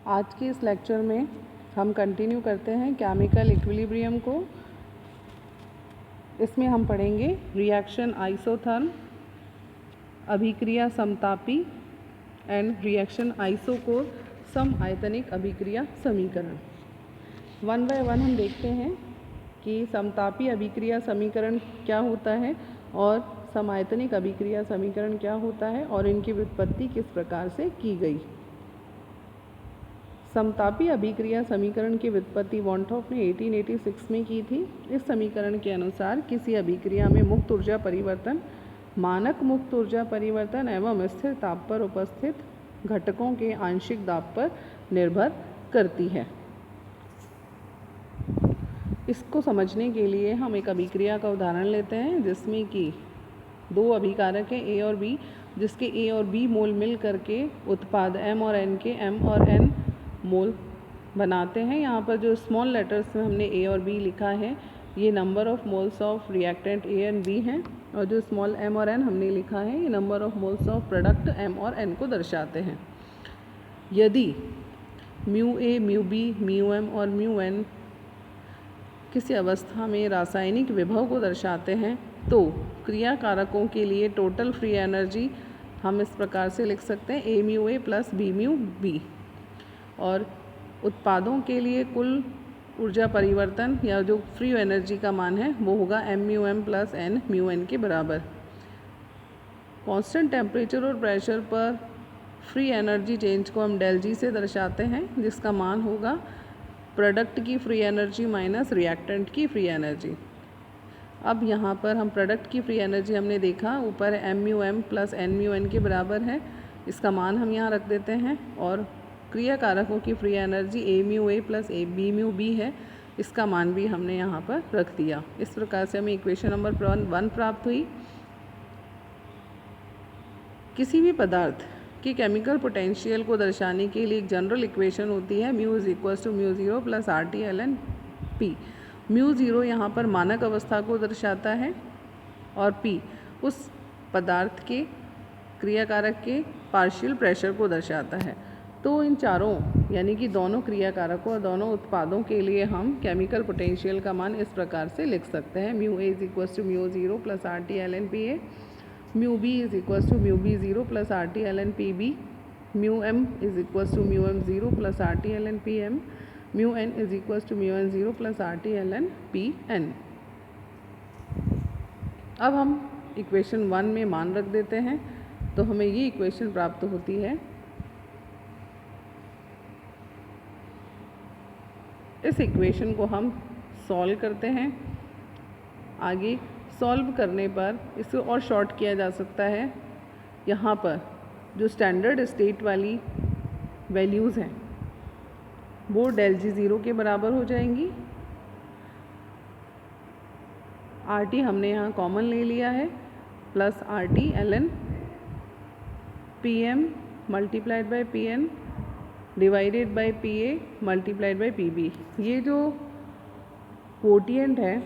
आज के इस लेक्चर में हम कंटिन्यू करते हैं केमिकल इक्विलिब्रियम को। इसमें हम पढ़ेंगे रिएक्शन आइसोथर्म, अभिक्रिया समतापी एंड रिएक्शन आइसोकोर समआयतनिक अभिक्रिया समीकरण। वन बाय वन हम देखते हैं कि समतापी अभिक्रिया समीकरण क्या होता है और समआयतनिक अभिक्रिया समीकरण क्या होता है और इनकी व्युत्पत्ति किस प्रकार से की गई। समतापी अभिक्रिया समीकरण की व्युत्पत्ति वॉन्टॉफ ने 1886 में की थी। इस समीकरण के अनुसार किसी अभिक्रिया में मुक्त ऊर्जा परिवर्तन मानक मुक्त ऊर्जा परिवर्तन एवं स्थिर ताप पर उपस्थित घटकों के आंशिक दाब पर निर्भर करती है। इसको समझने के लिए हम एक अभिक्रिया का उदाहरण लेते हैं जिसमें कि दो अभिकारक हैं A और B, जिसके A और B मोल मिल करके उत्पाद M और N के M और N मोल बनाते हैं। यहाँ पर जो स्मॉल लेटर्स में हमने A और B लिखा है ये number of moles of reactant A and B हैं, और जो स्मॉल m और n हमने लिखा है ये number of moles of product m और n को दर्शाते हैं। यदि mu A, mu B, mu m और म्यू n किसी अवस्था में रासायनिक विभव को दर्शाते हैं तो क्रिया कारकों के लिए टोटल फ्री एनर्जी हम इस प्रकार से लिख सकते हैं A mu A plus B mu B, और उत्पादों के लिए कुल ऊर्जा परिवर्तन या जो फ्री एनर्जी का मान है वो होगा m mu m plus n mu n के बराबर। कांस्टेंट टेम्परेचर और प्रेशर पर फ्री एनर्जी चेंज को हम डेल जी से दर्शाते हैं, जिसका मान होगा प्रोडक्ट की फ्री एनर्जी माइनस रिएक्टेंट की फ्री एनर्जी। अब यहाँ पर हम प्रोडक्ट की फ्री एनर्जी हमने देखा ऊपर m mu m plus n mu n के बराबर है, इसका मान हम यहाँ रख देते हैं, और क्रिया कारकों की free energy A mu A plus B mu B है, इसका मान भी हमने यहाँ पर रख दिया। इस प्रकार से हमें इक्वेशन नंबर 1 प्राप्त हुई। किसी भी पदार्थ की केमिकल पोटेंशियल को दर्शाने के लिए एक जनरल इक्वेशन होती है mu is equals to mu zero plus RT/ln P। Mu zero यहाँ पर मानक अवस्था को दर्शाता है और P उस पदार्थ के क्रिया कारक के पार्शियल प्रेशर को दर्शाता है। तो इन चारों यानी कि दोनों क्रिया कारकों और दोनों उत्पादों के लिए हम केमिकल पोटेंशियल का मान इस प्रकार से लिख सकते हैं mu A is equals to mu zero plus RT/ln PA, mu B is equals to mu B zero plus RT/ln PB, mu M is equals to mu M zero plus RT/ln PM, mu N is equals to mu N zero plus RT/ln PN। अब हम equation 1 में मान रख देते हैं तो हमें ये इक्वेशन प्राप्त होती है। इस इक्वेशन को हम सॉल्व करते हैं। आगे सॉल्व करने पर इसे और शॉर्ट किया जा सकता है। यहाँ पर जो स्टैंडर्ड स्टेट वाली वैल्यूज़ हैं वो डेल जी ज़ीरो के बराबर हो जाएंगी। RT हमने यहाँ कॉमन ले लिया है plus RT/ln PM multiplied by PN divided by PA multiplied by PB। ये जो कोटिएंट है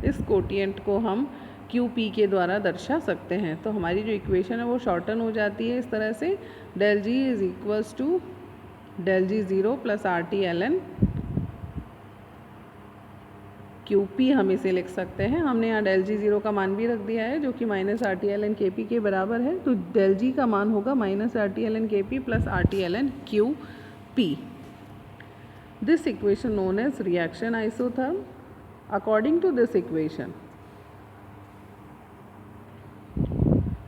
इस कोटिएंट को हम QP के द्वारा दर्शा सकते हैं। तो हमारी जो इक्वेशन है वो शॉर्टन हो जाती है इस तरह से, del G is equals to del G zero plus RT/ln QP हम इसे लिख सकते हैं। हमने यहाँ डेल जी ज़ीरो का मान भी रख दिया है जो कि माइनस RT/ln KP के बराबर है, तो डेल जी का मान होगा minus RT/ln KP plus RT/ln QP। This equation known as reaction isotherm. According to this equation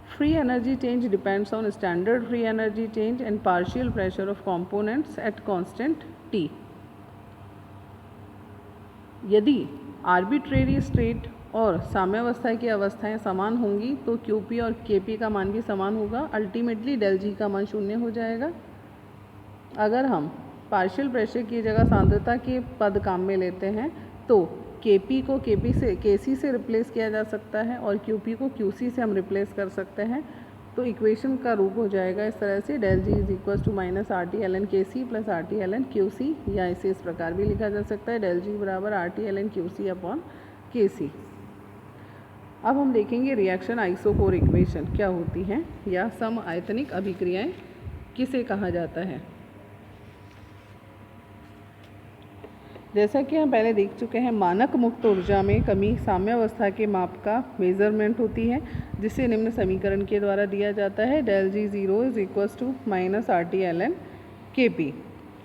free energy change depends on standard free energy change and partial pressure of components at constant T। यदि arbitrary state और साम्यावस्था की अवस्थाएं समान होंगी तो QP और KP का मान भी समान होगा। अल्टीमेटली डेल जी का मान शून्य हो जाएगा। अगर हम पार्शियल प्रेशर की जगह सांद्रता के पद काम में लेते हैं तो KP को KC से रिप्लेस किया जा सकता है और QP को QC से हम रिप्लेस कर सकते हैं। तो इक्वेशन का रूप हो जाएगा इस तरह से, del G is equals to minus RT/ln KC plus RT/ln QC, या इसे इस प्रकार भी लिखा जा सकता है डेल जी बराबर RT/ln QC अपॉन KC। अब हम देखेंगे रिएक्शन आइसोकोर इक्वेशन क्या होती हैं या समआयतनिक अभिक्रियाएं किसे कहा जाता है। जैसा कि हम पहले देख चुके हैं, मानक मुक्त ऊर्जा में कमी साम्यावस्था के माप का मेजरमेंट होती है, जिसे निम्न समीकरण के द्वारा दिया जाता है, del G zero is equals to minus RT/ln Kp।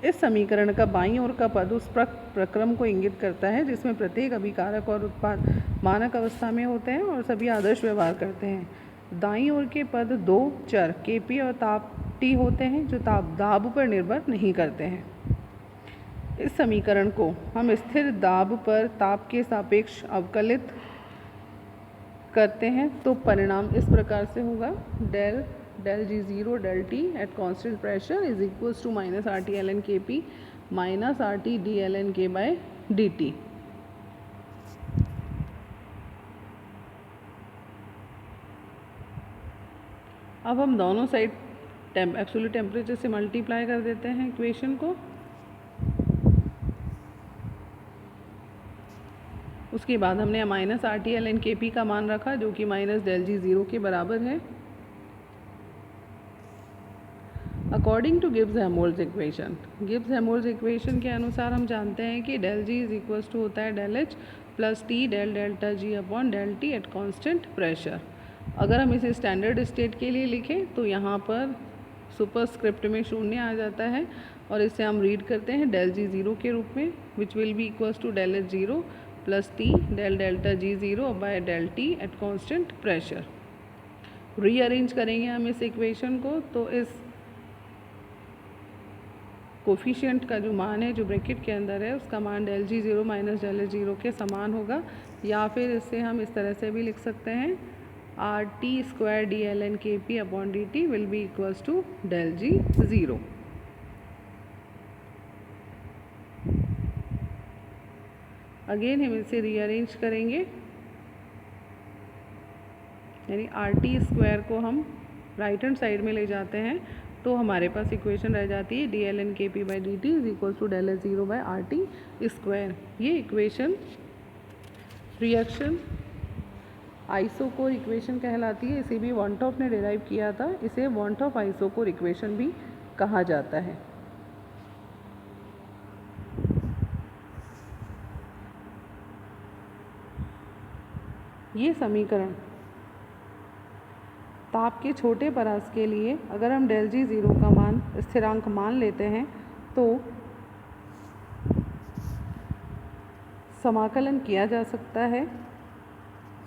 इस समीकरण का बाईं ओर का पद उस प्रक्रम को इंगित करता है जिसमें प्रत्येक अभिकारक और उत्पाद मानक अवस्था में होते हैं और सभी आदर्श व्यवहार करते हैं। दाईं ओर के पद दो चर Kp और ताप T होते हैं जो दाब पर निर्भर नहीं करते हैं। इस समीकरण को हम स्थिर दाब पर ताप के सापेक्ष अवकलित करते हैं तो परिणाम इस प्रकार से होगा, del G zero del T at constant pressure is equals to minus RT/ln Kp minus RT d/ln K/dt। अब हम दोनों साइड एब्सोल्यूट टेम्परेचर से मल्टीप्लाई कर देते हैं इक्वेशन को। उसके बाद हमने माइनस RT/ln Kp का मान रखा जो कि माइनस del G ज़ीरो के बराबर है। According to Gibbs Helmholtz equation, Gibbs Helmholtz equation के अनुसार हम जानते हैं कि del G is equals to होता है del H plus T del delta G upon del T at constant pressure. अगर हम इसे स्टैंडर्ड स्टेट के लिए लिखें तो यहाँ पर सुपरस्क्रिप्ट में शून्य आ जाता है और इसे हम रीड करते हैं del G ज़ीरो के रूप में, which will be equals to del H zero plus T del delta G zero by del T at constant pressure. Rearrange करेंगे हम इस इक्वेशन को तो इस कोफिशिएंट का जो मान है जो ब्रैकेट के अंदर है उसका मान del G zero minus del H zero के समान होगा, या फिर इसे हम इस तरह से भी लिख सकते हैं, RT square d/ln Kp upon dt will be equals to del G zero. Again हम इसे रीअरेंज करेंगे, यानी RT स्क्वायर को हम राइट हैंड साइड में ले जाते हैं तो हमारे पास इक्वेशन रह जाती है d/ln Kp by dt is equals to del H zero by RT square. ये इक्वेशन रिएक्शन आइसोकोर इक्वेशन कहलाती है। इसे भी वॉन्टॉफ ने डिराइव किया था, इसे वॉन्टॉफ आइसोकोर इक्वेशन भी कहा जाता है। ये समीकरण ताप के छोटे परास के लिए अगर हम del G ज़ीरो का मान स्थिरांक मान लेते हैं तो समाकलन किया जा सकता है।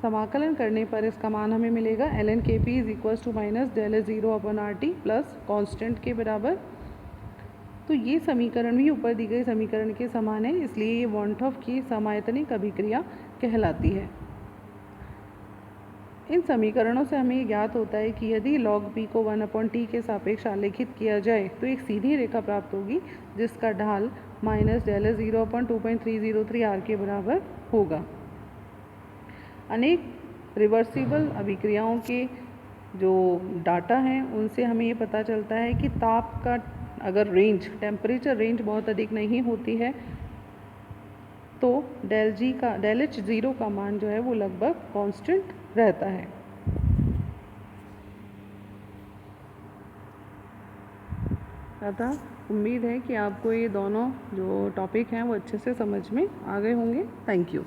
समाकलन करने पर इसका मान हमें मिलेगा ln Kp is equals to minus del H zero upon RT plus constant के बराबर। तो ये समीकरण भी ऊपर दी गई समीकरण के समान है, इसलिए ये वॉन्टॉफ की समायतनिक अभिक्रिया कहलाती है। इन समीकरणों से हमें ज्ञात होता है कि यदि log p को 1/t के सापेक्ष आलेखित किया जाए तो एक सीधी रेखा प्राप्त होगी जिसका ढाल माइनस del H ज़ीरो अपन 2.303 R के बराबर होगा। अनेक रिवर्सिबल अभिक्रियाओं के जो डाटा हैं उनसे हमें ये पता चलता है कि ताप का अगर रेंज टेम्परेचर रेंज बहुत अधिक नहीं होती है तो del H ज़ीरो का मान जो है वो लगभग कांस्टेंट रहता है। अतः उम्मीद है कि आपको ये दोनों जो टॉपिक हैं वो अच्छे से समझ में आ गए होंगे। Thank you.